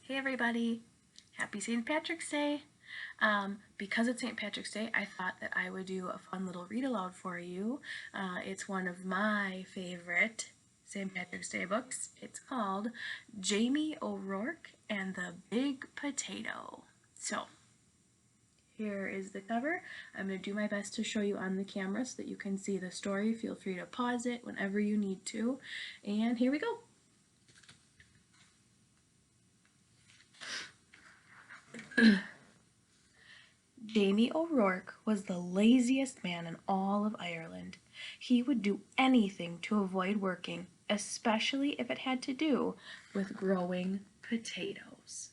Hey everybody, happy St. Patrick's Day. Because it's St. Patrick's Day, I thought that I would do a fun little read aloud for you. It's one of my favorite St. Patrick's Day books. It's called Jamie O'Rourke and the Big Potato. So, here is the cover. I'm going to do my best to show you on the camera so that you can see the story. Feel free to pause it whenever you need to. And here we go. Jamie O'Rourke was the laziest man in all of Ireland. He would do anything to avoid working, especially if it had to do with growing potatoes.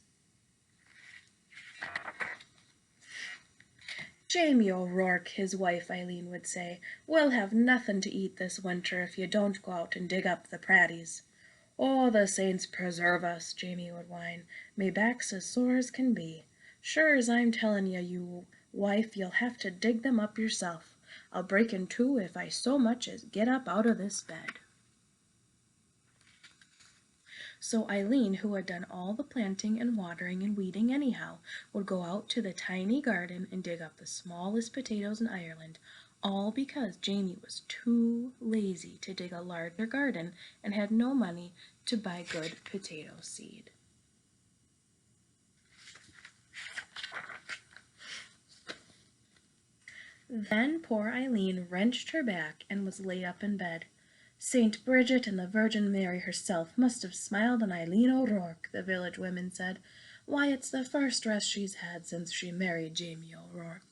Jamie O'Rourke, his wife Eileen would say, we'll have nothing to eat this winter if you don't go out and dig up the pratties. Oh, the saints preserve us, Jamie would whine. Me back's as sore as can be. Sure as I'm telling you wife, you'll have to dig them up yourself. I'll break in two if I so much as get up out of this bed. So Eileen, who had done all the planting and watering and weeding anyhow, would go out to the tiny garden and dig up the smallest potatoes in Ireland, all because Jamie was too lazy to dig a larger garden and had no money to buy good potato seed. Then poor Eileen wrenched her back and was laid up in bed. Saint Bridget and the Virgin Mary herself must have smiled on Eileen O'Rourke, the village women said. Why, it's the first rest she's had since she married Jamie O'Rourke.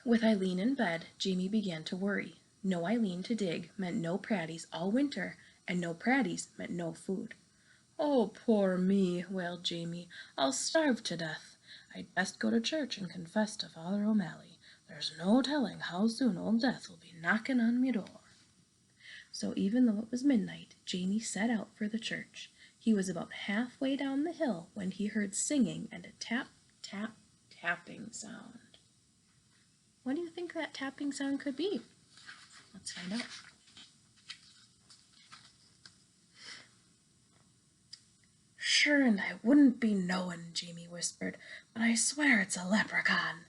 With Eileen in bed, Jamie began to worry. No Eileen to dig meant no pratties all winter, and no pratties meant no food. Oh, poor me, wailed Jamie. I'll starve to death. I'd best go to church and confess to Father O'Malley. There's no telling how soon old Death will be knocking on me door. So even though it was midnight, Jamie set out for the church. He was about halfway down the hill when he heard singing and a tap, tap, tapping sound. What do you think that tapping sound could be? Let's find out. Sure, and I wouldn't be knowin', Jamie whispered, but I swear it's a leprechaun.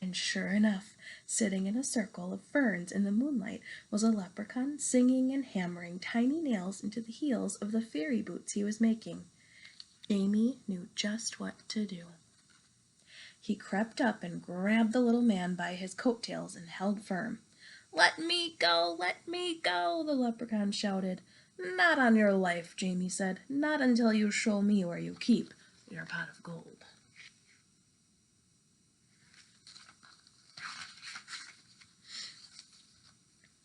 And sure enough, sitting in a circle of ferns in the moonlight was a leprechaun singing and hammering tiny nails into the heels of the fairy boots he was making. Jamie knew just what to do. He crept up and grabbed the little man by his coattails and held firm. Let me go, the leprechaun shouted. Not on your life, Jamie said. Not until you show me where you keep your pot of gold.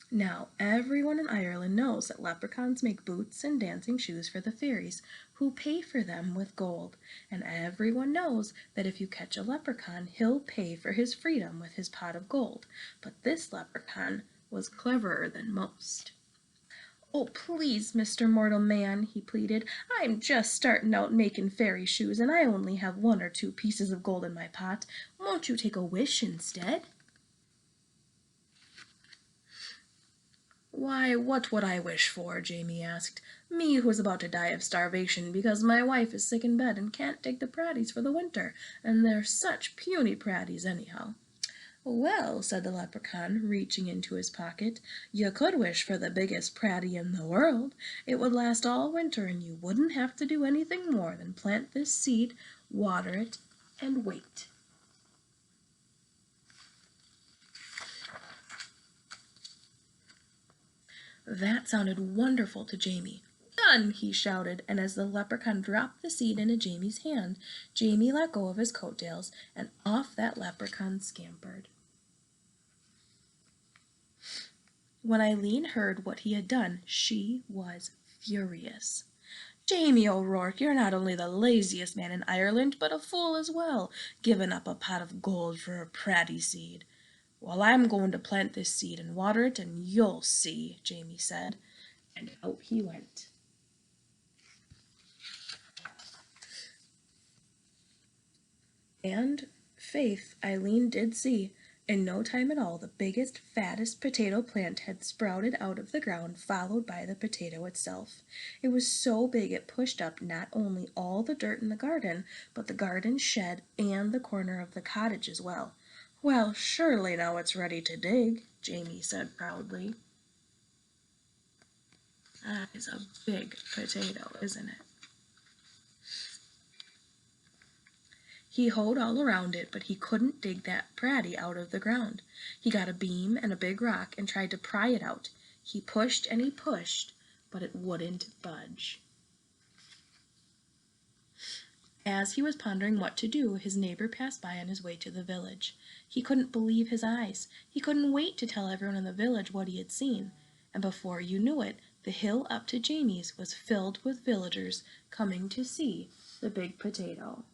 Now, everyone in Ireland knows that leprechauns make boots and dancing shoes for the fairies, who pay for them with gold, and everyone knows that if you catch a leprechaun, he'll pay for his freedom with his pot of gold. But this leprechaun was cleverer than most. Oh, please, Mr. Mortal Man, he pleaded. I'm just starting out making fairy shoes, and I only have 1 or 2 pieces of gold in my pot. Won't you take a wish instead? Why, what would I wish for? Jamie asked. Me who's about to die of starvation because my wife is sick in bed and can't dig the pratties for the winter, and they're such puny pratties anyhow. Well, said the leprechaun, reaching into his pocket, you could wish for the biggest pratty in the world. It would last all winter, and you wouldn't have to do anything more than plant this seed, water it, and wait. That sounded wonderful to Jamie. Done, he shouted, and as the leprechaun dropped the seed into Jamie's hand, Jamie let go of his coattails, and off that leprechaun scampered. When Eileen heard what he had done, she was furious. Jamie O'Rourke, you're not only the laziest man in Ireland, but a fool as well, giving up a pot of gold for a pratty seed. Well, I'm going to plant this seed and water it, and you'll see, Jamie said, and out he went. And, faith, Eileen did see. In no time at all, the biggest, fattest potato plant had sprouted out of the ground, followed by the potato itself. It was so big it pushed up not only all the dirt in the garden, but the garden shed and the corner of the cottage as well. "Well, surely now it's ready to dig," Jamie said proudly. That is a big potato, isn't it? He hoed all around it, but he couldn't dig that pratty out of the ground. He got a beam and a big rock and tried to pry it out. He pushed and he pushed, but it wouldn't budge. As he was pondering what to do, his neighbor passed by on his way to the village. He couldn't believe his eyes. He couldn't wait to tell everyone in the village what he had seen. And before you knew it, the hill up to Jamie's was filled with villagers coming to see the big potato.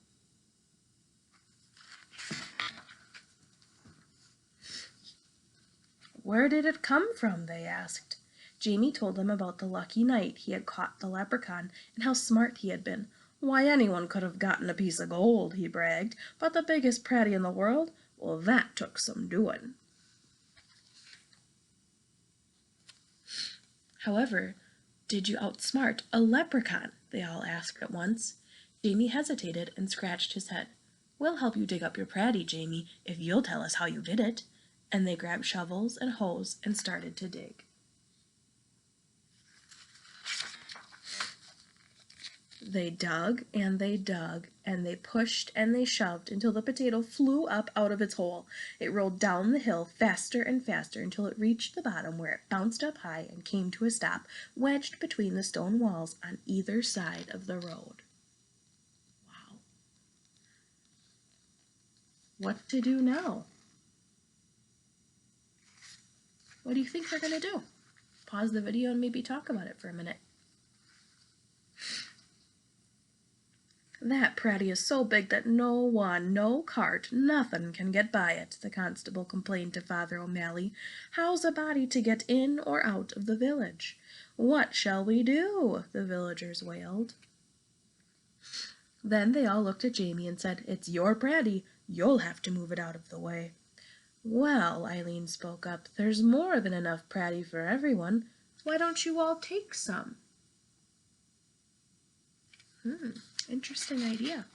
"Where did it come from?" they asked. Jamie told them about the lucky night he had caught the leprechaun and how smart he had been. "Why, anyone could have gotten a piece of gold," he bragged, "but the biggest pratty in the world, well, that took some doing." However, did you outsmart a leprechaun? They all asked at once. Jamie hesitated and scratched his head. "We'll help you dig up your pratty, Jamie, if you'll tell us how you did it." And they grabbed shovels and hoes and started to dig. They dug and they dug, and they pushed and they shoved until the potato flew up out of its hole. It rolled down the hill faster and faster until it reached the bottom, where it bounced up high and came to a stop, wedged between the stone walls on either side of the road. Wow. What to do now? What do you think they're going to do? Pause the video and maybe talk about it for a minute. "That pratty is so big that no one, no cart, nothing can get by it," the constable complained to Father O'Malley. "How's a body to get in or out of the village?" "What shall we do?" the villagers wailed. Then they all looked at Jamie and said, "It's your pratty. You'll have to move it out of the way." "Well," Eileen spoke up, "there's more than enough pratty for everyone. Why don't you all take some?" Interesting idea.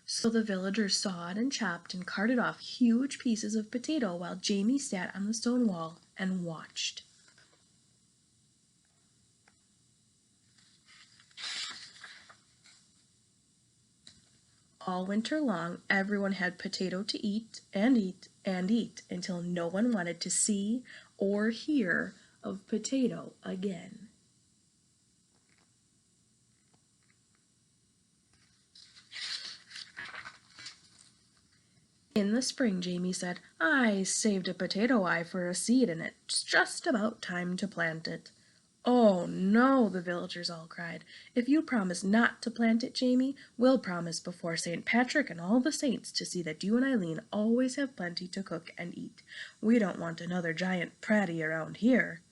So the villagers sawed and chopped and carted off huge pieces of potato while Jamie sat on the stone wall and watched. All winter long, everyone had potato to eat and eat and eat until no one wanted to see or hear of potato again. In the spring, Jamie said, "I saved a potato eye for a seed, and it's just about time to plant it." "Oh, no," the villagers all cried. "If you promise not to plant it, Jamie, we'll promise before St. Patrick and all the saints to see that you and Eileen always have plenty to cook and eat. We don't want another giant pratty around here."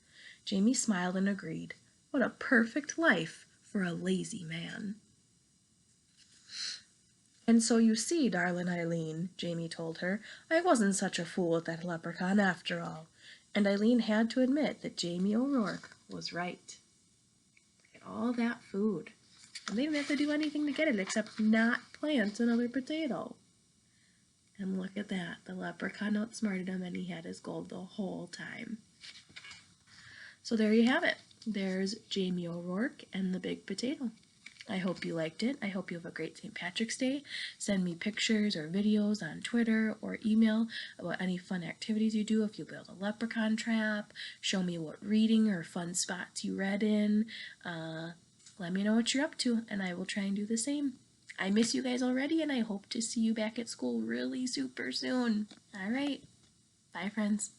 Jamie smiled and agreed. What a perfect life for a lazy man. "And so you see, darling Eileen," Jamie told her, "I wasn't such a fool with that leprechaun after all." And Eileen had to admit that Jamie O'Rourke was right. Look at all that food. And they didn't have to do anything to get it except not plant another potato. And look at that. The leprechaun outsmarted him and he had his gold the whole time. So there you have it. There's Jamie O'Rourke and the big potato. I hope you liked it. I hope you have a great St. Patrick's Day. Send me pictures or videos on Twitter or email about any fun activities you do. If you build a leprechaun trap, show me what reading or fun spots you read in. Let me know what you're up to, and I will try and do the same. I miss you guys already, and I hope to see you back at school really super soon. All right. Bye, friends.